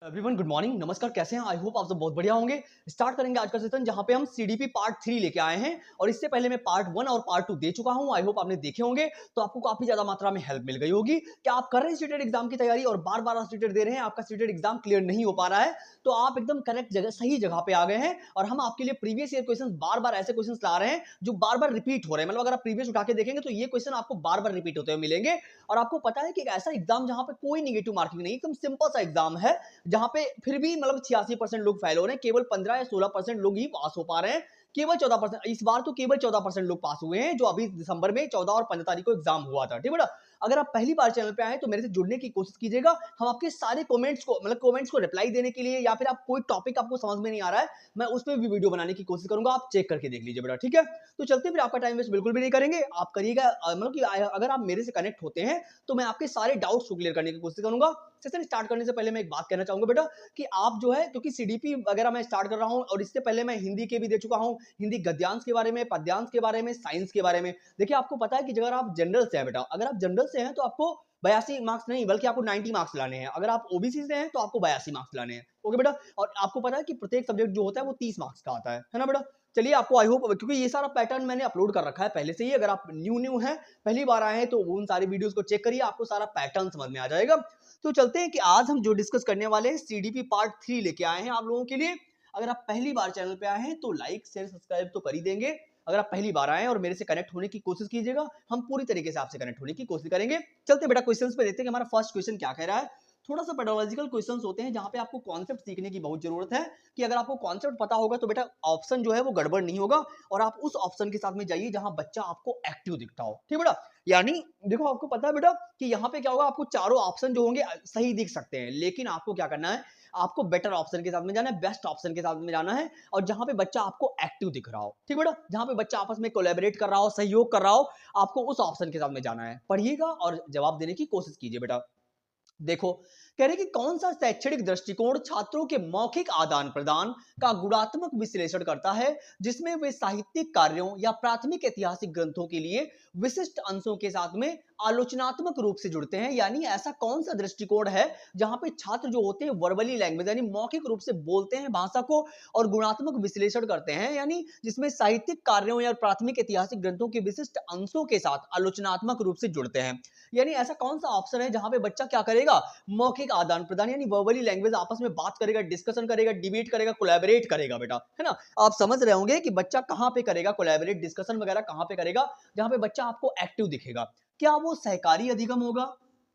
Everyone good morning, नमस्कार। कैसे हैं? आई होप आप सब बहुत बढ़िया होंगे। स्टार्ट करेंगे आज का सेशन जहां पे हम सीडीपी पार्ट 3 लेके आए हैं और इससे पहले मैं पार्ट 1 और पार्ट 2 दे चुका हूं। आई होप आपने देखे होंगे तो आपको काफी ज्यादा मात्रा में हेल्प मिल गई होगी। क्या आप कर रहे हैं सीटेड एग्जाम की तैयारी और बार बार सीटेड दे रहे हैं, आपका सीटेड एग्जाम क्लियर नहीं हो पा रहा है, तो आप एकदम करेक्ट जगह, सही जगह पे आ गए हैं। और हम आपके लिए प्रीवियस ईयर क्वेश्चन बार बार ऐसे क्वेश्चन ला रहे हैं जो बार बार रिपीट हो रहे हैं। मतलब अगर आप प्रीवियस उठा के देखेंगे तो ये क्वेश्चन आपको बार बार रिपीट होते हुए मिलेंगे। और आपको पता है कि एक ऐसा एग्जाम जहां पे कोई निगेटिव मार्किंग नहीं, एकदम सिंपल सा एग्जाम है जहां पे फिर भी मतलब 86% लोग फेल हो रहे हैं, केवल 15 या 16% लोग ही पास हो पा रहे हैं। केवल 14%, इस बार तो केवल 14% लोग पास हुए हैं, जो अभी दिसंबर में 14 और 15 तारीख को एग्जाम हुआ था। ठीक है ना? अगर आप पहली बार चैनल पे आए तो मेरे से जुड़ने की कोशिश कीजिएगा। हम आपके सारे कमेंट्स को रिप्लाई देने के लिए, या फिर आप कोई टॉपिक आपको समझ में नहीं आ रहा है, मैं उस पर भी वीडियो बनाने की कोशिश करूंगा। आप चेक करके देख लीजिए बेटा, ठीक है? तो चलते फिर, आपका टाइम वेस्ट बिल्कुल भी नहीं करेंगे। आप करिएगा, मतलब कि अगर आप मेरे से कनेक्ट होते हैं तो मैं आपके सारे डाउट्स को क्लियर करने की कोशिश करूंगा। सेशन स्टार्ट करने से पहले मैं एक बात कहना चाहूंगा बेटा, कि आप जो है, क्योंकि सीडीपी वगैरह मैं स्टार्ट कर रहा हूं और इससे पहले मैं हिंदी के भी दे चुका हूं, हिंदी गद्यांश के बारे में, पद्यांश के बारे में, साइंस के बारे में। देखिए, आपको पता है कि अगर आप जनरल से हैं बेटा, अगर आप जनरल से हैं तो आपको 82 मार्क्स नहीं बल्कि आपको 90 मार्क्स लाने हैं। अगर आप ओबीसी से हैं तो आपको 82 मार्क्स लाने हैं। ओके बेटा? और आपको पता है कि प्रत्येक सब्जेक्ट जो होता है वो 30 मार्क्स का आता है ना बेटा? चलिए, आपको आई होप, क्योंकि ये सारा पैटर्न मैंने अपलोड कर रखा है पहले से ही। अगर आप न्यू हैं, पहली बार आए हैं, तो उन सारी वीडियोस को चेक करिए, आपको सारा पैटर्न समझ में आ जाएगा। तो चलते हैं कि आज हम जो डिस्कस करने वाले हैं, सीडीपी पार्ट 3 लेके आए हैं आप लोगों के लिए। अगर आप पहली बार चैनल पे आए हैं तो लाइक शेयर सब्सक्राइब तो कर ही देंगे। अगर आप पहली बार आए हैं और मेरे से कनेक्ट होने की कोशिश कीजिएगा, हम पूरी तरीके से आपसे कनेक्ट होने की कोशिश करेंगे। चलते बेटा क्वेश्चंस पे देखते हैं कि हमारा फर्स्ट क्वेश्चन क्या कह रहा है। थोड़ा सा पेडोलॉजिकल क्वेश्चंस होते हैं जहां पे आपको कॉन्सेप्ट सीखने की बहुत जरूरत है। कि अगर आपको कॉन्सेप्ट पता होगा तो बेटा ऑप्शन जो है वो गड़बड़ नहीं होगा, और आप उस ऑप्शन के साथ में जाइए जहां बच्चा आपको एक्टिव दिखता हो। ठीक है बेटा? यानी देखो, आपको पता है बेटा कि यहाँ पे क्या होगा, आपको चारों ऑप्शन जो होंगे सही दिख सकते हैं, लेकिन आपको क्या करना है, आपको बेटर ऑप्शन के साथ में जाना है, बेस्ट ऑप्शन के साथ में जाना है, और जहां पे बच्चा आपको एक्टिव दिख रहा हो। ठीक है बेटा? जहां पे बच्चा आपस में कोलैबोरेट कर रहा हो, सहयोग कर रहा हो, आपको उस ऑप्शन के साथ में जाना है। पढ़िएगा और जवाब देने की कोशिश कीजिए बेटा। देखो, कह रहे कि कौन सा शैक्षणिक दृष्टिकोण छात्रों के मौखिक आदान प्रदान का गुणात्मक विश्लेषण करता है, जिसमें वे साहित्यिक कार्यों या प्राथमिक ऐतिहासिक ग्रंथों के लिए विशिष्ट अंशों के साथ में आलोचनात्मक रूप से जुड़ते हैं। यानी ऐसा कौन सा दृष्टिकोण है जहां पे छात्र जो होते हैं वर्बली लैंग्वेज, यानी मौखिक रूप से बोलते हैं भाषा को और गुणात्मक विश्लेषण करते हैं, यानी जिसमें साहित्यिक कार्यों या प्राथमिक ऐतिहासिक ग्रंथों के विशिष्ट अंशों के साथ आलोचनात्मक रूप से जुड़ते हैं। यानी ऐसा कौन सा ऑप्शन है जहां पे बच्चा क्या करेगा, मौखिक आदान प्रदान, यानी वर्बली लैंग्वेज आपस में बात करेगा, डिस्कशन करेगा, डिबेट करेगा, कोलैबोरेट करेगा बेटा, है ना? आप समझ रहे होंगे कि बच्चा कहां पे करेगा कोलैबोरेट, डिस्कशन वगैरह कहां पे करेगा, जहां पे बच्चा आपको एक्टिव दिखेगा। क्या वो सहकारी अधिगम होगा,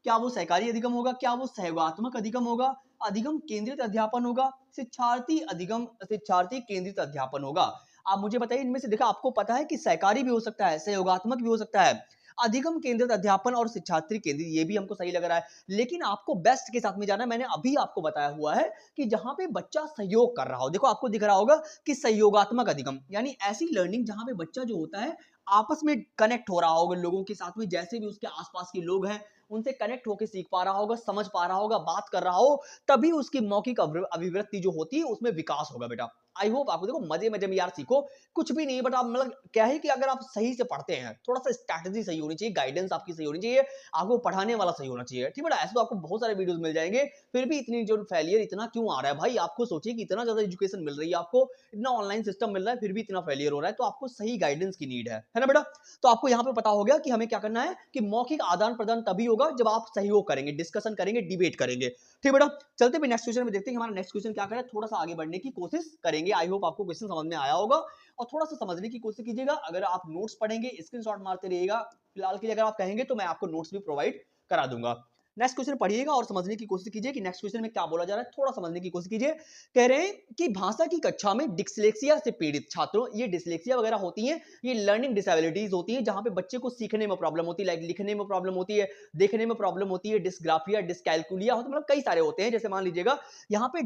क्या वो सहकारी अधिगम होगा, क्या वो सहयोगात्मक अधिगम होगा, अधिगम केंद्रित अध्यापन होगा, शिक्षार्थी अधिगम, शिक्षार्थी केंद्रित अध्यापन होगा? आप मुझे बताइए इनमें से। देखा, आपको पता है कि सहकारी भी हो सकता है, सहयोगात्मक भी हो सकता है, अधिगम केंद्रित अध्यापन और शिक्षार्थी केंद्रित, ये भी हमको सही लग रहा है। लेकिन आपको बेस्ट के साथ में जाना है। मैंने अभी आपको बताया हुआ है कि जहां पे बच्चा सहयोग कर रहा हो। देखो, आपको दिख रहा होगा कि सहयोगात्मक अधिगम, यानी ऐसी लर्निंग जहां पे बच्चा जो होता है आपस में कनेक्ट हो रहा होगा लोगों के साथ में, जैसे भी उसके आसपास के लोग हैं उनसे कनेक्ट होकर सीख पा रहा होगा, समझ पा रहा होगा, बात कर रहा हो, तभी उसकी मौखिक अभिव्यक्ति जो होती है उसमें विकास होगा बेटा। आई होप आपको, देखो मजे मजे में यार सीखो, कुछ भी नहीं है बट आप मतलब क्या है कि अगर आप सही से पढ़ते हैं, थोड़ा सा स्ट्रैटेजी सही होनी चाहिए, गाइडेंस आपकी सही होनी चाहिए, आपको पढ़ाने वाला सही होना चाहिए। ठीक है बेटा? ऐसे तो आपको बहुत सारे वीडियोस मिल जाएंगे, फिर भी इतनी जो फेलियर इतना क्यों आ रहा है भाई? आपको सोचिए कि इतना ज्यादा एजुकेशन मिल रही है आपको, इतना ऑनलाइन सिस्टम मिल रहा है, फिर भी इतना फेलियर हो रहा है, तो आपको सही गाइडेंस की नीड है ना बेटा? तो आपको यहाँ पे पता हो गया कि हमें क्या करना है, कि मौखिक आदान प्रदान तभी होगा जब आप सहयोग करेंगे, डिस्कशन करेंगे, डिबेट करेंगे। ठीक है बेटा? चलते भी नेक्स्ट क्वेश्चन में देखते हैं कि हमारा नेक्स्ट क्वेश्चन क्या करे, थोड़ा सा आगे बढ़ने की कोशिश करेंगे। आई होप आपको क्वेश्चन समझ में आया होगा, और थोड़ा सा समझने की कोशिश कीजिएगा। अगर आप नोट्स पढ़ेंगे, स्क्रीनशॉट मारते रहिएगा। फिलहाल के लिए अगर आप कहेंगे तो मैं आपको नोट्स भी प्रोवाइड करा दूंगा। नेक्स्ट क्वेश्चन पढ़िएगा और समझने की कोशिश कीजिए कि नेक्स्ट क्वेश्चन में क्या बोला जा रहा है, थोड़ा समझने की कोशिश कीजिए। कह रहे हैं कि भाषा की कक्षा में डिस्लेक्सिया से पीड़ित छात्रों, ये डिस्लेक्सिया वगैरह होती है, ये लर्निंग डिसेबिलिटीज होती है, जहां पे बच्चे को सीखने में प्रॉब्लम होती है, लाइक लिखने में प्रॉब्लम होती है, देखने में प्रॉब्लम होती है, डिस्ग्राफिया, डिस्कैलकुलिया होता है, मतलब कई सारे होते हैं। जैसे मान लीजिएगा यहाँ पे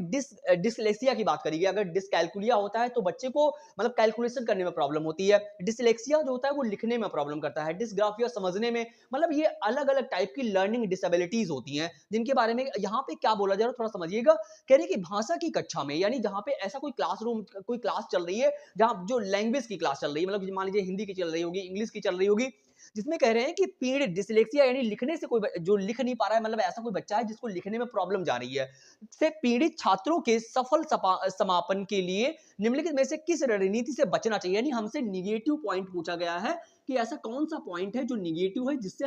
डिसलेक्सिया की बात करिए, अगर डिस्कैलकुलिया होता है तो बच्चे को मतलब कैलकुलेशन करने में प्रॉब्लम होती है। डिसलेक्सिया जो होता है वो लिखने में प्रॉब्लम करता है, डिस्ग्राफिया समझने में, मतलब ये अलग अलग टाइप की लर्निंग डिसेबिलिटीज होती हैं, जिनके बारे में यहाँ पे क्या बोला जा रहा है थोड़ा समझिएगा। कह रहे कि भाषा की कक्षा में, यानी जहाँ पे ऐसा कोई क्लासरूम, कोई क्लास चल रही है, जहाँ जो लैंग्वेज की क्लास चल रही है, मतलब मान लीजिए हिंदी की चल रही होगी, इंग्लिश की चल रही होगी, जिसमें कह रहे हैं कि पीढ़ डिसलेक्सिया यानी लिखने से कोई जो लिख नहीं पा रहा है, मतलब ऐसा कोई बच्चा है जिसको लिखने में प्रॉब्लम जा रही है, से पीड़ित छात्रों के सफल समापन के लिए निम्नलिखित में से किस रणनीति से बचना चाहिए। यानी हमसे निगेटिव पॉइंट पूछा गया है कि ऐसा कौन सा पॉइंट है जो निगेटिव है जिससे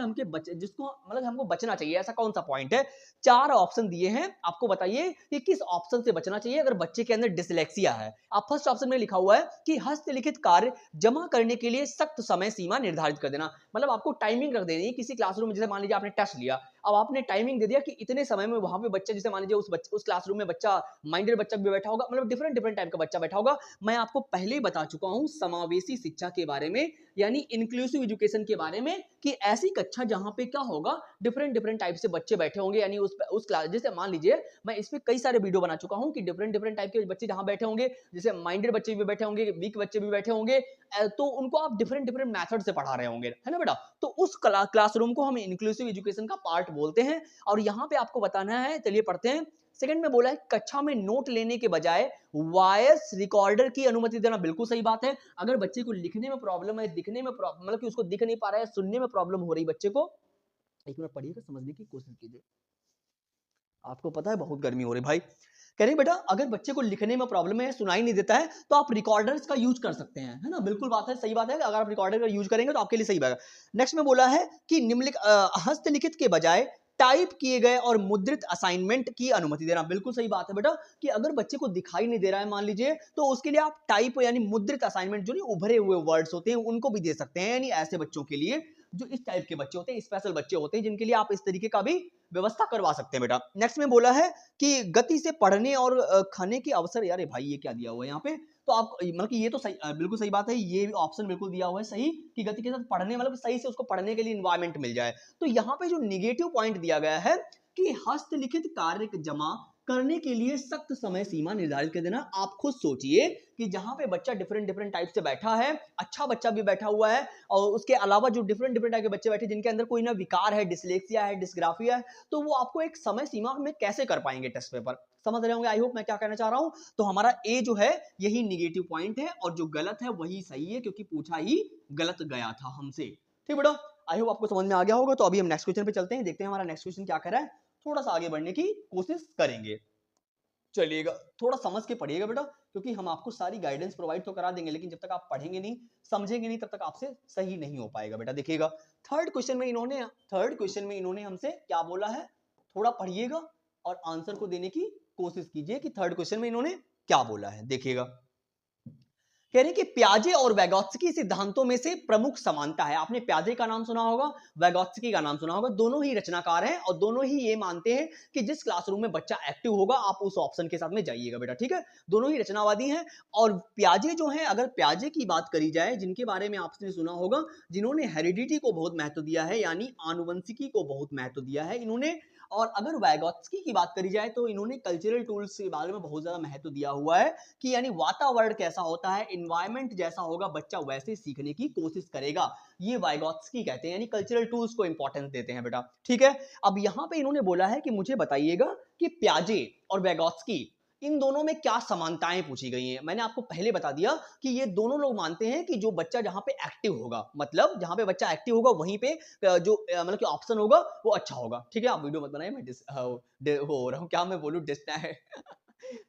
जिसको मतलब हमको बचना चाहिए, ऐसा कौन सा पॉइंट है। 4 ऑप्शन दिए हैं, आपको बताइए कि किस ऑप्शन से बचना चाहिए अगर बच्चे के अंदर डिसलेक्सिया है। आप फर्स्ट ऑप्शन में लिखा हुआ है कि हस्तलिखित कार्य जमा करने के लिए सख्त समय सीमा निर्धारित कर देना, मतलब आपको टाइमिंग रख देनी है किसी क्लासरूम में। जैसे मान लीजिए आपने टेस्ट लिया, अब आपने टाइमिंग दे दिया कि इतने समय में वहां पे बच्चा, जैसे मान लीजिए उस क्लासरूम में बच्चा माइंडेड बच्चा भी बैठा होगा, मतलब डिफरेंट डिफरेंट टाइप का बच्चा बैठा होगा। मैं आपको पहले ही बता चुका हूं समावेशी शिक्षा के बारे में, यानी इंक्लूसिव एजुकेशन के बारे में, कि ऐसी कक्षा जहां पे क्या होगा, डिफरेंट डिफरेंट टाइप से बच्चे बैठे होंगे। यानी उस क्लास, जैसे मान लीजिए मैं इस पे कई सारे वीडियो बना चुका हूं कि डिफरेंट डिफरेंट टाइप के बच्चे जहां बैठे होंगे, जैसे माइंडेड बच्चे भी बैठे होंगे, वीक बच्चे भी बैठे होंगे, तो उनको आप डिफरेंट डिफरेंट मेथड से पढ़ा रहे होंगे, है ना बेटा। तो उस क्लासरूम को हम इंक्लूसिव एजुकेशन का पार्ट बोलते हैं। और यहाँ पे आपको बताना है, चलिए पढ़ते हैं। सेकंड में बोला है कक्षा में नोट लेने के बजाय वॉइस रिकॉर्डर की अनुमति देना। बिल्कुल सही बात है। अगर बच्चे को लिखने में प्रॉब्लम है, दिखने में प्रॉब्लम, मतलब कि उसको दिख नहीं पा रहा है, सुनने में प्रॉब्लम हो रही बच्चे को, एक मिनट पढ़िएगा, समझने की कोशिश कीजिए। आपको पता है बहुत गर्मी हो रही भाई। कह रही बेटा अगर बच्चे को लिखने में प्रॉब्लम है, सुनाई नहीं देता है, तो आप रिकॉर्डर्स का यूज कर सकते हैं, है ना। बिल्कुल बात है, सही बात है। अगर आप रिकॉर्डर का यूज करेंगे तो आपके लिए सही बात है। नेक्स्ट में बोला है कि निम्नलिखित हस्तलिखित के बजाय टाइप किए गए और मुद्रित असाइनमेंट की अनुमति देना। बिल्कुल सही बात है बेटा कि अगर बच्चे को दिखाई नहीं दे रहा है मान लीजिए, तो उसके लिए आप टाइप यानी मुद्रित असाइनमेंट, जो नहीं उभरे हुए वर्ड्स होते हैं, उनको भी दे सकते हैं। यानी ऐसे बच्चों के लिए जो इस टाइप के बच्चे होते हैं, स्पेशल बच्चे होते हैं, जिनके लिए आप इस तरीके का भी व्यवस्था करवा सकते हैं बेटा। नेक्स्ट में बोला है कि गति से पढ़ने और खाने के अवसर। यार भाई ये क्या दिया हुआ है यहाँ पे, तो आप मतलब कि ये तो सही, बिल्कुल सही बात है, ये ऑप्शन बिल्कुल दिया हुआ है सही कि गति के साथ पढ़ने, मतलब सही से उसको पढ़ने के लिए इन्वायरमेंट मिल जाए। तो यहाँ पे जो निगेटिव पॉइंट दिया गया है कि हस्तलिखित कार्य जमा करने के लिए सख्त समय सीमा निर्धारित कर देना। आप खुद सोचिए कि जहां पे बच्चा डिफरेंट डिफरेंट टाइप से बैठा है, अच्छा बच्चा भी बैठा हुआ है, और उसके अलावा जो डिफरेंट डिफरेंट टाइप के बच्चे बैठे जिनके अंदर कोई ना विकार है, डिसलेक्सिया है, डिस्ग्राफिया है, तो वो आपको एक समय सीमा में कैसे कर पाएंगे टेस्ट पेपर। समझ रहे होंगे आई होप मैं क्या कहना चाह रहा हूं। तो हमारा ए जो है यही निगेटिव पॉइंट है, और जो गलत है वही सही है, क्योंकि पूछा ही गलत गया था हमसे। ठीक बेटा, आई होप आपको समझ में आ गया होगा। तो अभी हम नेक्स्ट क्वेश्चन पे चलते हैं, देखते हैं हमारा नेक्स्ट क्वेश्चन क्या कर रहा है, थोड़ा सा आगे बढ़ने की कोशिश करेंगे। चलिएगा, थोड़ा समझ के पढ़िएगा बेटा, क्योंकि हम आपको सारी गाइडेंस प्रोवाइड तो करा देंगे, लेकिन जब तक आप पढ़ेंगे नहीं, समझेंगे नहीं, तब तक आपसे सही नहीं हो पाएगा बेटा। देखिएगा, थर्ड क्वेश्चन में इन्होंने हमसे क्या बोला है, थोड़ा पढ़िएगा और आंसर को देने की कोशिश कीजिए कि थर्ड क्वेश्चन में इन्होंने क्या बोला है। देखिएगा, कह रहे हैं कि प्याजे और वैगोत्स्की सिद्धांतों में से प्रमुख समानता है। आपने प्याजे का नाम सुना होगा, वैगोत्स्की का नाम सुना होगा, दोनों ही रचनाकार हैं और दोनों ही ये मानते हैं कि जिस क्लासरूम में बच्चा एक्टिव होगा आप उस ऑप्शन के साथ में जाइएगा बेटा। ठीक है, दोनों ही रचनावादी हैं। और प्याजे जो है, अगर प्याजे की बात करी जाए, जिनके बारे में आपने सुना होगा, जिन्होंने हेरिडिटी को बहुत महत्व दिया है, यानी आनुवंशिकी को बहुत महत्व दिया है इन्होंने। और अगर वैगोत्स्की की बात करी जाए तो इन्होंने कल्चरल टूल्स के बारे में बहुत ज्यादा महत्व दिया हुआ है कि यानी वातावरण कैसा होता है, इन्वायरमेंट जैसा होगा, बच्चा वैसे सीखने की कोशिश करेगा। ये वाइगोत्स्की कहते हैं, यानी कल्चरल टूल्स को इंपॉर्टेंस देते हैं बेटा। ठीक है, अब यहाँ पे इन्होंने बोला है कि मुझे बताइएगा कि प्याजे और वैगोत्स्की, इन दोनों में क्या समानताएं पूछी गई हैं। मैंने आपको पहले बता दिया कि ये दोनों लोग मानते हैं कि जो बच्चा जहां पे एक्टिव होगा, मतलब जहां पे बच्चा एक्टिव होगा वहीं पे जो मतलब कि ऑप्शन होगा वो अच्छा होगा। ठीक है, आप वीडियो मत बनाइए, मैं हो रहा हूँ, क्या मैं बोलूँ, डिस्ट्रैक्ट।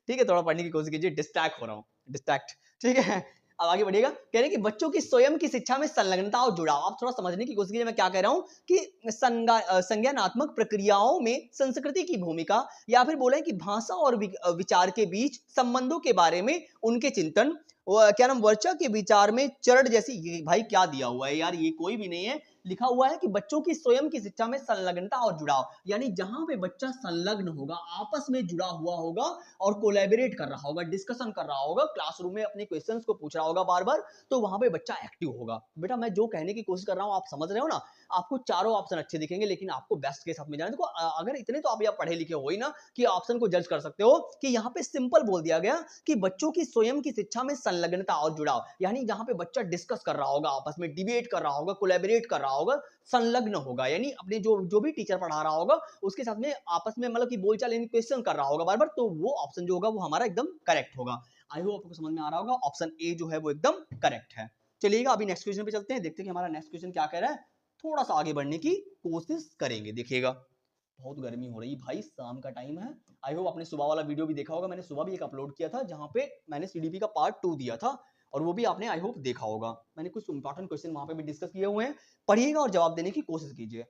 ठीक है, थोड़ा पढ़ने की कोशिश कीजिए, डिस्ट्रैक्ट हो रहा हूँ, डिस्ट्रैक्ट। ठीक है, अब आगे बढ़िएगा। कह रहे हैं कि बच्चों की स्वयं की शिक्षा में संलग्नता और जुड़ाव। आप थोड़ा समझने की कोशिश कीजिए मैं क्या कह रहा हूं कि संज्ञानात्मक प्रक्रियाओं में संस्कृति की भूमिका, या फिर बोले कि भाषा और विचार के बीच संबंधों के बारे में उनके चिंतन, क्या नाम, वर्चा के विचार में चरण जैसी। ये भाई क्या दिया हुआ है यार, ये कोई भी नहीं है। लिखा हुआ है कि बच्चों की स्वयं की शिक्षा में संलग्नता और जुड़ाव, यानी जहां पे बच्चा संलग्न होगा, आपस में जुड़ा हुआ होगा और कोलैबोरेट कर रहा होगा, डिस्कशन कर रहा होगा, क्लासरूम में अपने क्वेश्चंस को पूछ रहा होगा बार बार, तो वहां पे बच्चा एक्टिव होगा। बेटा मैं जो कहने की कोशिश कर रहा हूं आप समझ रहे हो ना। आपको चारों ऑप्शन अच्छे दिखेंगे, लेकिन आपको बेस्ट के साथ में जाना। देखो अगर इतने तो आप पढ़े लिखे हो ही ना कि ऑप्शन को जज कर सकते हो कि यहाँ पे सिंपल बोल दिया गया कि बच्चों की स्वयं की शिक्षा में संलग्नता और जुड़ाव, यानी जहां पे बच्चा डिस्कस कर रहा होगा, आपस में डिबेट कर रहा होगा, कोलैबोरेट कर रहा होगा, संलग्न होगा, यानी अपने जो भी टीचर पढ़ा रहा होगा उसके साथ में आपस में मतलब कि बोलचाल, यानी क्वेश्चन कर रहा होगा बार बार, तो वो ऑप्शन जो होगा वो हमारा एकदम करेक्ट होगा। आई होप आपको समझ में आ रहा होगा, ऑप्शन ए जो है वो एकदम करेक्ट है। चलिएगा, अभी नेक्स्ट क्वेश्चन पे चलते हैं, देखते हैं कि हमारा नेक्स्ट क्वेश्चन क्या कह रहा है। थोड़ा सा आगे बढ़ने की कोशिश करेंगे। देखिएगा बहुत गर्मी हो रही भाई, शाम का टाइम है। आई होप आपने सुबह वाला वीडियो भी देखा होगा, मैंने सुबह भी एक अपलोड किया था जहां पे मैंने सीडीपी का पार्ट 2 दिया था, और वो भी आपने आई होप देखा होगा। मैंने कुछ इंपॉर्टेंट क्वेश्चन वहां पे भी डिस्कस किए हुए हैं, पढ़िएगा और जवाब देने की कोशिश कीजिए।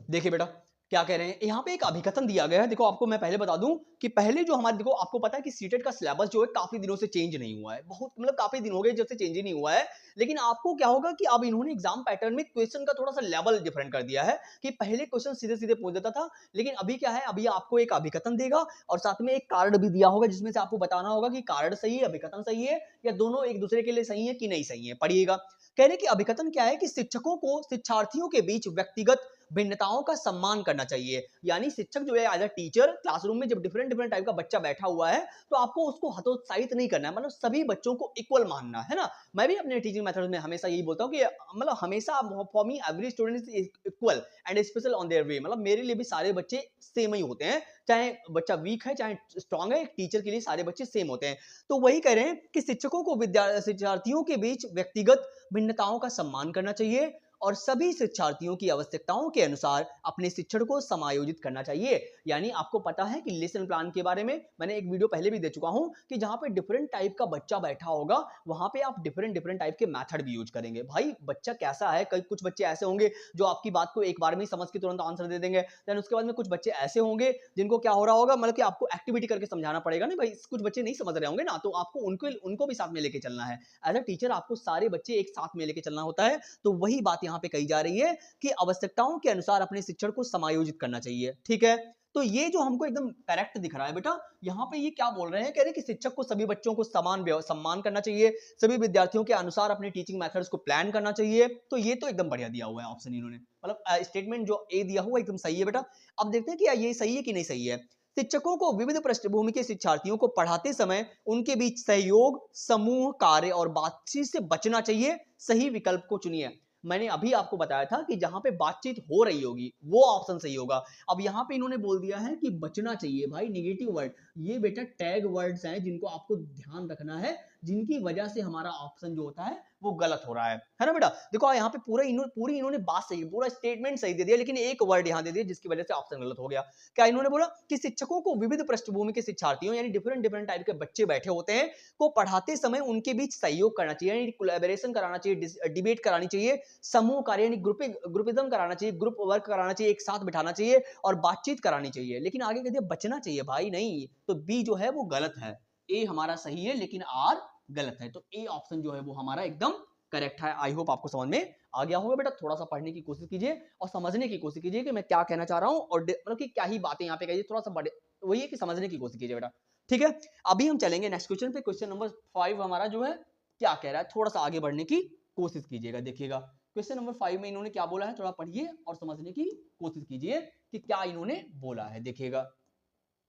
देखिए बेटा क्या कह रहे हैं, यहाँ पे एक अभिकथन दिया गया है। देखो आपको मैं पहले बता दूं कि पहले जो हमारे, देखो आपको पता है कि सीटेट का सिलेबस जो है काफी दिनों से चेंज नहीं हुआ है, बहुत मतलब काफी दिन हो गए जब से चेंज ही नहीं हुआ है। लेकिन आपको क्या होगा कि अब इन्होंने एग्जाम पैटर्न में क्वेश्चन का थोड़ा सा लेवल डिफरेंट कर दिया है, कि पहले क्वेश्चन सीधे सीधे पूछ देता था, लेकिन अभी क्या है, अभी आपको एक अभिकथन देगा और साथ में एक कार्ड भी दिया होगा जिसमें से आपको बताना होगा कि कार्ड सही है, अभिकथन सही है, या दोनों एक दूसरे के लिए सही है कि नहीं सही है। पढ़िएगा, कह रहे कि अभिकथन क्या है कि शिक्षकों को शिक्षार्थियों के बीच व्यक्तिगत भिन्नताओं का सम्मान करना चाहिए। यानी शिक्षक जो है एज अ टीचर क्लासरूम में जब डिफरेंट डिफरेंट टाइप का बच्चा बैठा हुआ है, तो आपको उसको हतोत्साहित नहीं करना है, मतलब सभी बच्चों को इक्वल मानना है ना। मैं भी अपने टीचिंग मेथड में हमेशा यही बोलता हूँ कि मतलब हमेशा for me every student is equal and special on their way, मतलब मेरे लिए भी सारे बच्चे सेम ही होते हैं, चाहे बच्चा वीक है चाहे स्ट्रांग है, एक टीचर के लिए सारे बच्चे सेम होते हैं। तो वही कह रहे हैं कि शिक्षकों को शिक्षार्थियों के बीच व्यक्तिगत भिन्नताओं का सम्मान करना चाहिए और सभी शिक्षार्थियों की आवश्यकताओं के अनुसार अपने शिक्षण को समायोजित करना चाहिए। यानी आपको पता है कि लेसन प्लान के बारे में मैंने एक वीडियो पहले भी दे चुका हूं, कि जहां पे डिफरेंट टाइप का बच्चा बैठा होगा, वहां पे आप डिफरेंट डिफरेंट टाइप के मेथड भी यूज करेंगे। भाई बच्चा कैसा है, कई कुछ बच्चे ऐसे होंगे जो आपकी बात को एक बार में ही समझ के तुरंत आंसर दे देंगे, देन उसके बाद में कुछ बच्चे ऐसे होंगे जिनको क्या हो रहा होगा, मतलब कि आपको एक्टिविटी करके समझाना पड़ेगा ना भाई, कुछ बच्चे नहीं समझ रहे होंगे ना, तो आपको उनको उनको भी साथ में लेके चलना है। एज अ टीचर आपको सारे बच्चे एक साथ में लेके चलना होता है। तो वही बात यहाँ पे कही जा रही है कि आवश्यकताओं के अनुसार अपने शिक्षण को समायोजित करना चाहिए। ठीक है, तो ये जो हमको एकदम करेक्ट दिख रहा है बेटा, यहाँ पे ये क्या बोल रहे हैं, कह रहे हैं कि शिक्षक को सभी बच्चों को समान सम्मान करना चाहिए, सभी विद्यार्थियों के अनुसार अपनी टीचिंग मेथड्स को प्लान करना चाहिए। तो ये तो एकदम बढ़िया दिया हुआ है ऑप्शन इन्होंने, मतलब स्टेटमेंट जो ए दिया हुआ एकदम सही है बेटा। अब देखते हैं कि ये सही है कि नहीं सही है। शिक्षकों को विविध पृष्ठभूमि के शिक्षार्थियों को पढ़ाते समय उनके बीच सहयोग, समूह कार्य और बातचीत से बचना चाहिए। सही विकल्प को चुनिए। मैंने अभी आपको बताया था कि जहां पे बातचीत हो रही होगी वो ऑप्शन सही होगा। अब यहां पे इन्होंने बोल दिया है कि बचना चाहिए, भाई निगेटिव वर्ड, ये बेटा टैग वर्ड्स हैं जिनको आपको ध्यान रखना है, जिनकी वजह से हमारा ऑप्शन जो होता है वो गलत हो रहा है ना बेटा। देखो यहाँ पे पूरी इन्होंने बात सही, पूरा स्टेटमेंट सही दे दिया, लेकिन एक वर्ड यहाँ दे दिया जिसकी वजह से ऑप्शन गलत हो गया। क्या इन्होंने बोला कि शिक्षकों को विविध पृष्ठभूमि के शिक्षार्थियों यानी डिफरेंट डिफरेंट टाइप के बच्चे बैठे होते हैं को पढ़ाते समय उनके बीच सहयोग करना चाहिए, यानी कोलैबोरेशन कराना चाहिए, डिबेट करानी चाहिए, समूह कार्य यानी ग्रुपिज्म कराना चाहिए, ग्रुप वर्क कराना चाहिए, एक साथ बिठाना चाहिए और बातचीत करानी चाहिए। लेकिन आगे कह दिया बचना चाहिए, भाई नहीं, तो बी जो है वो गलत है, ए हमारा सही है लेकिन आर गलत है। तो ए ऑप्शन जो है वो हमारा एकदम करेक्ट है। आई होप आपको समझ में आ गया होगा बेटा। थोड़ा सा पढ़ने की कोशिश कीजिए और समझने की कोशिश कीजिए कि मैं क्या कहना चाह रहा हूं, और मतलब कि क्या ही बातें यहाँ पे कहिए, थोड़ा सा बड़े वही है कि समझने की कोशिश कीजिए बेटा। ठीक है, अभी हम चलेंगे नेक्स्ट क्वेश्चन पे। क्वेश्चन नंबर 5 हमारा जो है क्या कह रहा है, थोड़ा सा आगे बढ़ने की कोशिश कीजिएगा। देखिएगा क्वेश्चन नंबर 5 में इन्होंने क्या बोला है, थोड़ा पढ़िए और समझने की कोशिश कीजिए कि क्या इन्होंने बोला है। देखिएगा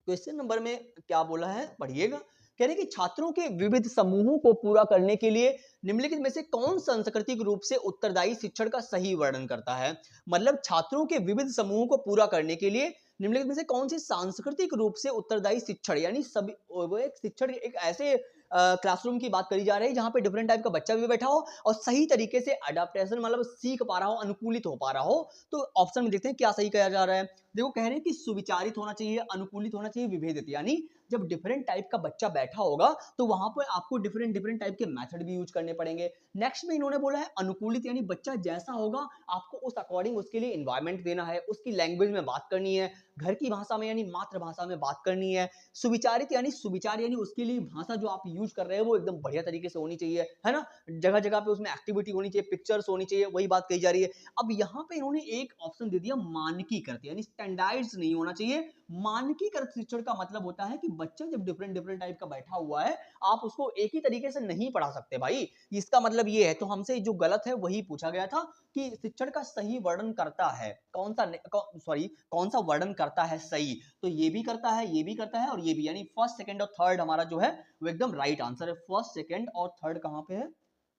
क्वेश्चन नंबर में क्या बोला है, पढ़िएगा। कह रहे कि छात्रों के विविध समूहों को पूरा करने के लिए निम्नलिखित में से कौन सांस्कृतिक रूप से उत्तरदायी शिक्षण का सही वर्णन करता है। मतलब छात्रों के विविध समूहों को पूरा करने के लिए निम्नलिखित में से कौन से सांस्कृतिक रूप से उत्तरदायी शिक्षण, यानी सभी वो एक शिक्षण एक ऐसे क्लासरूम की बात करी जा रही है जहां पे डिफरेंट टाइप का बच्चा भी बैठा हो और सही तरीके से अडेप्टेशन मतलब सीख पा रहा हो, अनुकूलित हो पा रहा हो। तो ऑप्शन में देखते हैं क्या सही कहा जा रहा है। देखो कह रहे हैं कि सुविचारित होना चाहिए, अनुकूलित होना चाहिए, विभेदित, यानी जब डिफरेंट टाइप का बच्चा बैठा होगा तो वहां पर आपको डिफरेंट डिफरेंट टाइप के मेथड भी यूज करने पड़ेंगे। नेक्स्ट में इन्होंने बोला है अनुकूलित, यानी बच्चा जैसा होगा आपको उस अकॉर्डिंग उसके लिए इन्वायरमेंट देना है, उसकी लैंग्वेज में बात करनी है, घर की भाषा में यानी मातृभाषा में बात करनी है। सुविचारित यानी सुविचार यानी उसके लिए भाषा जो आप यूज कर रहे हैं वो एकदम बढ़िया तरीके से होनी चाहिए, है ना, जगह जगह पे उसमें एक्टिविटी होनी चाहिए, पिक्चर्स होनी चाहिए, वही बात कही जा रही है। अब यहाँ पे इन्होंने एक ऑप्शन दे दिया मानकीकृत, यानी स्टैंडर्ड्स नहीं होना चाहिए। मानकीकृत शिक्षण का मतलब होता है कि बच्चा जब डिफरेंट डिफरेंट टाइप का बैठा हुआ है आप उसको एक ही तरीके से नहीं पढ़ा सकते भाई, इसका मतलब ये है। तो हमसे जो गलत है वही पूछा गया था कि शिक्षण का सही वर्णन करता है कौन सा, सॉरी कौन सा वर्णन करता है सही, तो ये भी करता है, ये भी करता है और ये भी, यानी फर्स्ट सेकंड और थर्ड हमारा जो है वो एकदम राइट आंसर है। फर्स्ट सेकंड और थर्ड कहां पे है,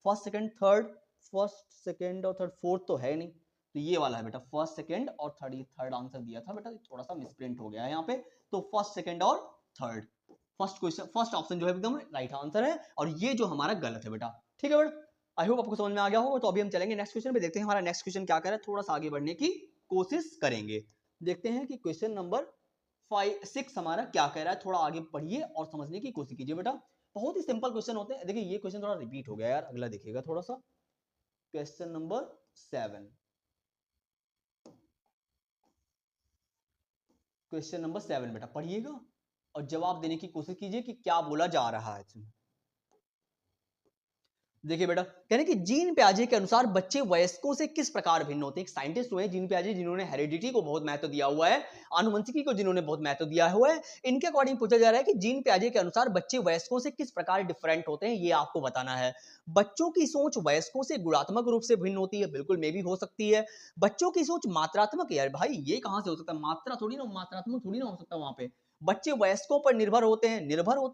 first second third, first second और थर्ड, फोर्थ तो है नहीं, तो ये वाला है बेटा फर्स्ट सेकंड और थर्ड, ये थर्ड आंसर दिया था बेटा, थोड़ा सा मिसप्रिंट हो गया है यहाँ पे। तो फर्स्ट सेकंड और third, first question, first option जो है एकदम राइट आंसर है, और ये जो हमारा गलत है बेटा। ठीक है बेटा, आई होप आपको समझ में आ गया होगा। तो अभी हम चलेंगे नेक्स्ट क्वेश्चन पे, देखते हैं हमारा नेक्स्ट क्वेश्चन क्या कह रहा है, थोड़ा सा आगे बढ़ने की कोशिश करेंगे। देखते हैं कि क्वेश्चन नंबर 6 हमारा क्या कह रहा है, थोड़ा आगे पढ़िए और समझने की कोशिश कीजिए बेटा। बहुत ही सिंपल क्वेश्चन होते हैं। देखिए ये क्वेश्चन थोड़ा रिपीट हो गया यार, अगला देखिएगा थोड़ा सा। क्वेश्चन नंबर 7, क्वेश्चन नंबर 7 बेटा पढ़िएगा और जवाब देने की कोशिश कीजिए कि क्या बोला जा रहा है इसमें। देखिए बेटा, कहने कि जीन प्याजे के अनुसार बच्चे वयस्कों से किस प्रकार भिन्न होते हैं। एक साइंटिस्ट हुए जीन प्याजे, जिन्होंने हेरिडिटी को बहुत महत्व दिया हुआ है, आनुवंशिकी को जिन्होंने बहुत महत्व दिया हुआ है। इनके अकॉर्डिंग पूछा जा रहा है कि जीन प्याजे के अनुसार बच्चे वयस्कों से किस प्रकार डिफरेंट होते हैं, ये आपको बताना है। बच्चों की सोच वयस्कों से गुणात्मक रूप से भिन्न होती है, बिल्कुल मे भी हो सकती है। बच्चों की सोच मात्रात्मक, यार भाई ये कहां से हो सकता है, मात्रा थोड़ी ना, मात्रात्मक थोड़ी ना हो सकता वहां पे। बच्चे वयस्कों पर निर्भर होते हैं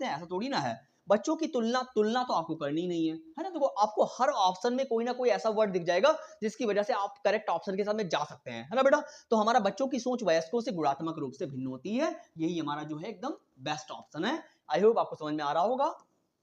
ऐसा थोड़ी ना है। बच्चों की तुलना तो आपको करनी नहीं है ना। देखो आपको हर ऑप्शन में कोई ना कोई ऐसा वर्ड दिख जाएगा जिसकी वजह से आप करेक्ट ऑप्शन के साथ में जा सकते हैं, है ना बेटा। तो हमारा बच्चों की सोच वयस्कों से गुणात्मक रूप से भिन्न होती है, यही हमारा जो है एकदम बेस्ट ऑप्शन है। आई होप आपको समझ में आ रहा होगा।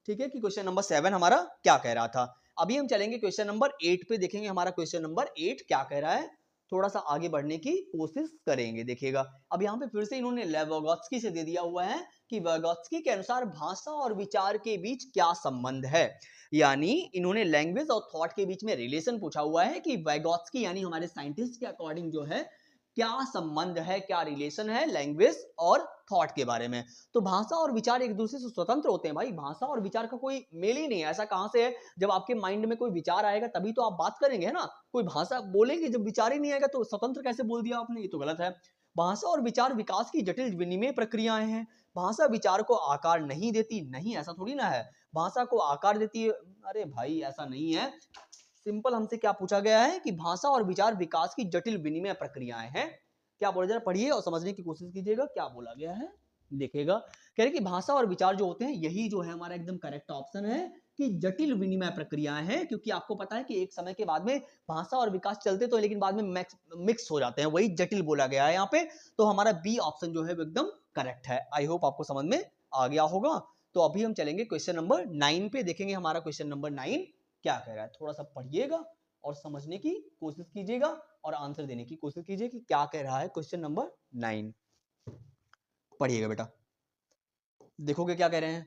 ठीक है कि क्वेश्चन नंबर 7 हमारा क्या कह रहा था। अभी हम चलेंगे क्वेश्चन नंबर 8 पे, देखेंगे हमारा क्वेश्चन नंबर 8 क्या कह रहा है, थोड़ा सा आगे बढ़ने की कोशिश करेंगे। देखिएगा अब यहाँ पे फिर से इन्होंने लेवोगोत्स्की से दे दिया हुआ है कि वैगोत्स्की के अनुसार भाषा और विचार के बीच क्या संबंध है। यानी इन्होंने लैंग्वेज और थॉट के बीच में रिलेशन पूछा हुआ है कि वैगोत्स्की यानी हमारे साइंटिस्ट के अकॉर्डिंग जो है क्या संबंध है, क्या रिलेशन है लैंग्वेज और थॉट के बारे में। तो भाषा और विचार एक दूसरे से स्वतंत्र होते हैं भाई, भाषा और विचार का कोई मेल ही नहीं है। ऐसा कहां से है, जब आपके माइंड में कोई विचार आएगा तभी तो आप बात करेंगे, है ना। कोई भाषा बोलेंगे, जब विचार ही नहीं आएगा तो स्वतंत्र कैसे बोल दिया आपने, ये तो गलत है। भाषा और विचार विकास की जटिल विनिमय प्रक्रियाएं हैं। भाषा विचार को आकार नहीं देती, नहीं ऐसा थोड़ी ना है। भाषा को आकार देती है, अरे भाई ऐसा नहीं है। सिंपल हमसे क्या पूछा गया है कि भाषा और विचार विकास की जटिल विनिमय प्रक्रियाएं हैं। क्या बोला जा रहा है, पढ़िए और समझने की कोशिश कीजिएगा क्या बोला गया है। देखिएगा कह रहे कि भाषा और विचार जो होते हैं, यही जो है हमारा एकदम करेक्ट ऑप्शन है कि जटिल विनिमय प्रक्रियाएं हैं। क्योंकि आपको पता है कि एक समय के बाद में भाषा और विकास चलते तो है, लेकिन बाद में मिक्स हो जाते हैं, वही जटिल बोला गया है यहाँ पे। तो हमारा बी ऑप्शन जो है वो एकदम करेक्ट है। आई होप आपको समझ में आ गया होगा। तो अभी हम चलेंगे क्वेश्चन नंबर 9 पे, देखेंगे हमारा क्वेश्चन नंबर 9 क्या कह रहा है। थोड़ा सा पढ़िएगा और समझने की कोशिश कीजिएगा और आंसर देने की कोशिश कीजिए कि क्या कह रहा है क्वेश्चन नंबर 9। पढ़िएगा बेटा, देखोगे क्या कह रहे हैं।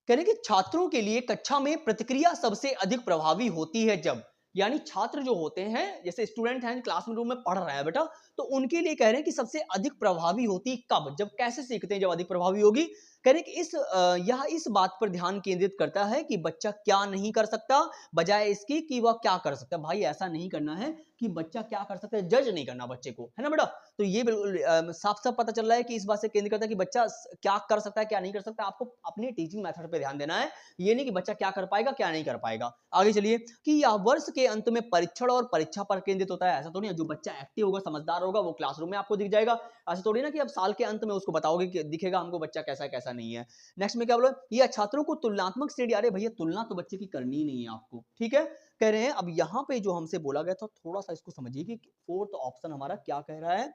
कह रहे हैं कि छात्रों के लिए कक्षा में प्रतिक्रिया सबसे अधिक प्रभावी होती है जब, यानी छात्र जो होते हैं, जैसे स्टूडेंट हैं क्लासरूम में पढ़ रहा है बेटा, तो उनके लिए कह रहे हैं कि सबसे अधिक प्रभावी होती कब, जब कैसे सीखते हैं, जब अधिक प्रभावी होगी। कह रहे हैं कि यह इस बात पर ध्यान केंद्रित करता है कि बच्चा क्या नहीं कर सकता, बजाय इसकी कि वह क्या कर सकता है। भाई ऐसा नहीं करना है कि बच्चा क्या कर सकता है, जज नहीं करना बच्चे को, है ना बेटा। तो ये बिल्कुल साफ साफ पता चल रहा है कि इस बात से केंद्रित करता है कि बच्चा क्या कर सकता है, क्या नहीं कर सकता। आपको अपने टीचिंग मेथड पे ध्यान देना है, ये नहीं कि बच्चा क्या कर पाएगा क्या नहीं कर पाएगा। आगे चलिए कि यह वर्ष के अंत में परीक्षण और परीक्षा पर केंद्रित होता है। ऐसा तो नहीं है, जो बच्चा एक्टिव होगा, समझदार होगा, वो क्लासरूम में आपको दिख जाएगा। ऐसा थोड़ी ना कि अब साल के अंत में उसको बताओगे कि दिखेगा हमको बच्चा कैसा है कैसा नहीं है। नेक्स्ट में क्या बोला, यह छात्रों को तुलनात्मक श्रेणी, अरे भैया तुलना तो बच्चे की करनी ही नहीं है आपको, ठीक है। कह रहे हैं अब यहाँ पे जो हमसे बोला गया था, थोड़ा सा इसको समझिए कि फोर्थ ऑप्शन हमारा क्या कह रहा है।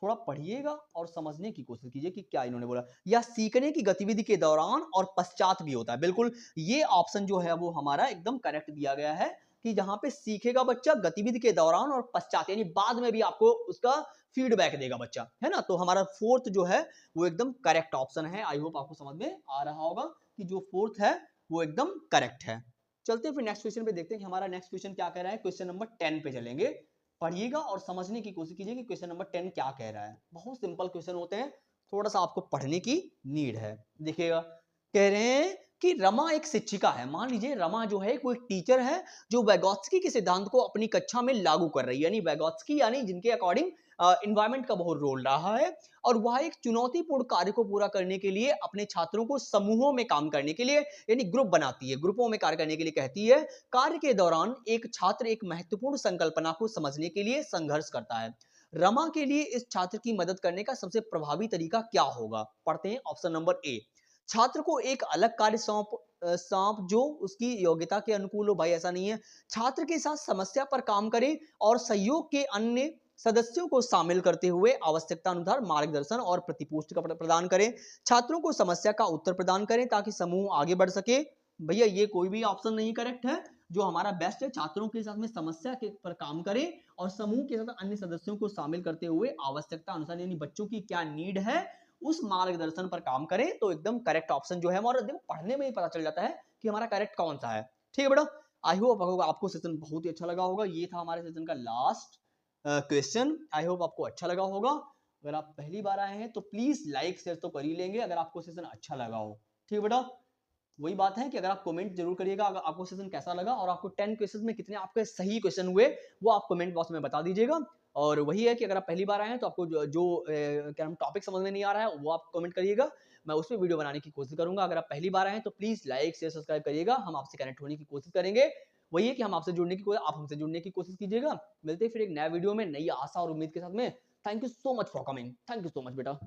थोड़ा पढ़िएगा और समझने की कोशिश कीजिए कि क्या इन्होंने बोला। या सीखने की गतिविधि के दौरान और पश्चात भी होता है, बिल्कुल ये ऑप्शन जो है वो हमारा एकदम करेक्ट दिया गया है कि जहां पे सीखेगा बच्चा गतिविधि के दौरान और पश्चात, यानी बाद में भी आपको उसका फीडबैक देगा बच्चा, है ना। तो हमारा फोर्थ जो है वो एकदम करेक्ट ऑप्शन है। आई होप आपको समझ में आ रहा होगा कि जो फोर्थ है वो एकदम करेक्ट है। चलते हैं फिर नेक्स्ट क्वेश्चन पे, देखते हैं कि हमारा नेक्स्ट क्वेश्चन क्या कह रहा है। क्वेश्चन नंबर 10 पे चलेंगे। पढ़िएगा और समझने की कोशिश कीजिए कि क्वेश्चन नंबर 10 क्या कह रहा है। बहुत सिंपल क्वेश्चन होते हैं, थोड़ा सा आपको पढ़ने की नीड है। देखिएगा कह रहे हैं कि रमा एक शिक्षिका है। मान लीजिए रमा जो है कोई टीचर है जो वैगोत्स्की के सिद्धांत को अपनी कक्षा में लागू कर रही है, यानी वैगोत्स्की यानी जिनके अकॉर्डिंग इन्वायरमेंट का बहुत रोल रहा है, और वह एक चुनौतीपूर्ण कार्य को पूरा करने के लिए अपने छात्रों को समूहों में काम करने के लिए, यानी ग्रुप बनाती है, ग्रुपों में कार्य करने के लिए कहती है। कार्य के दौरान एक छात्र एक महत्वपूर्ण संकल्पना को समझने के लिए संघर्ष करता है। रमा के लिए इस छात्र की मदद करने का सबसे प्रभावी तरीका क्या होगा। पढ़ते हैं ऑप्शन नंबर ए, छात्र को एक अलग कार्य सौंप जो उसकी योग्यता के अनुकूल हो। भाई ऐसा नहीं है, छात्र के साथ समस्या पर काम करे और सहयोग के अन्य सदस्यों को शामिल करते हुए आवश्यकता अनुसार मार्गदर्शन और प्रतिपुष्टि प्रदान करें, छात्रों को समस्या का उत्तर प्रदान करें ताकि समूह आगे बढ़ सके। भैया ये कोई भी ऑप्शन नहीं करेक्ट है, जो हमारा बेस्ट है छात्रों के साथ में समस्या के पर काम करें और समूह के साथ अन्य सदस्यों को शामिल करते हुए आवश्यकता अनुसार यानी बच्चों की क्या नीड है उस मार्गदर्शन पर काम करें। तो एकदम करेक्ट ऑप्शन जो है हमारा देखो पढ़ने में ही पता चल जाता है कि हमारा करेक्ट कौन सा है। ठीक है बेटा, आई होप आपको सेशन बहुत ही अच्छा लगा होगा। ये था हमारे सेशन का लास्ट क्वेश्चन। आई होप आपको अच्छा लगा होगा। अगर आप पहली बार आए हैं तो प्लीज लाइक शेयर तो कर ही लेंगे अगर आपको सेशन अच्छा लगा हो। ठीक है बेटा, वही बात है कि अगर आप कमेंट जरूर करिएगा अगर आपको सेशन कैसा लगा और आपको 10 क्वेश्चन में कितने आपके सही क्वेश्चन हुए वो आप कमेंट बॉक्स में बता दीजिएगा। और वही है कि अगर आप पहली बार आए हैं तो आपको जो क्या नाम टॉपिक समझ में नहीं आ रहा है वो आप कमेंट करिएगा, मैं उस पर वीडियो बनाने की कोशिश करूंगा। अगर आप पहली बार आए हैं तो प्लीज लाइक शेयर सब्सक्राइब करिएगा, हम आपसे कनेक्ट होने की कोशिश करेंगे। वही है कि हम आपसे जुड़ने की आप हमसे जुड़ने की कोशिश कीजिएगा। मिलते हैं फिर एक नया वीडियो में नई आशा और उम्मीद के साथ में। Thank you so much for coming, thank you so much बेटा।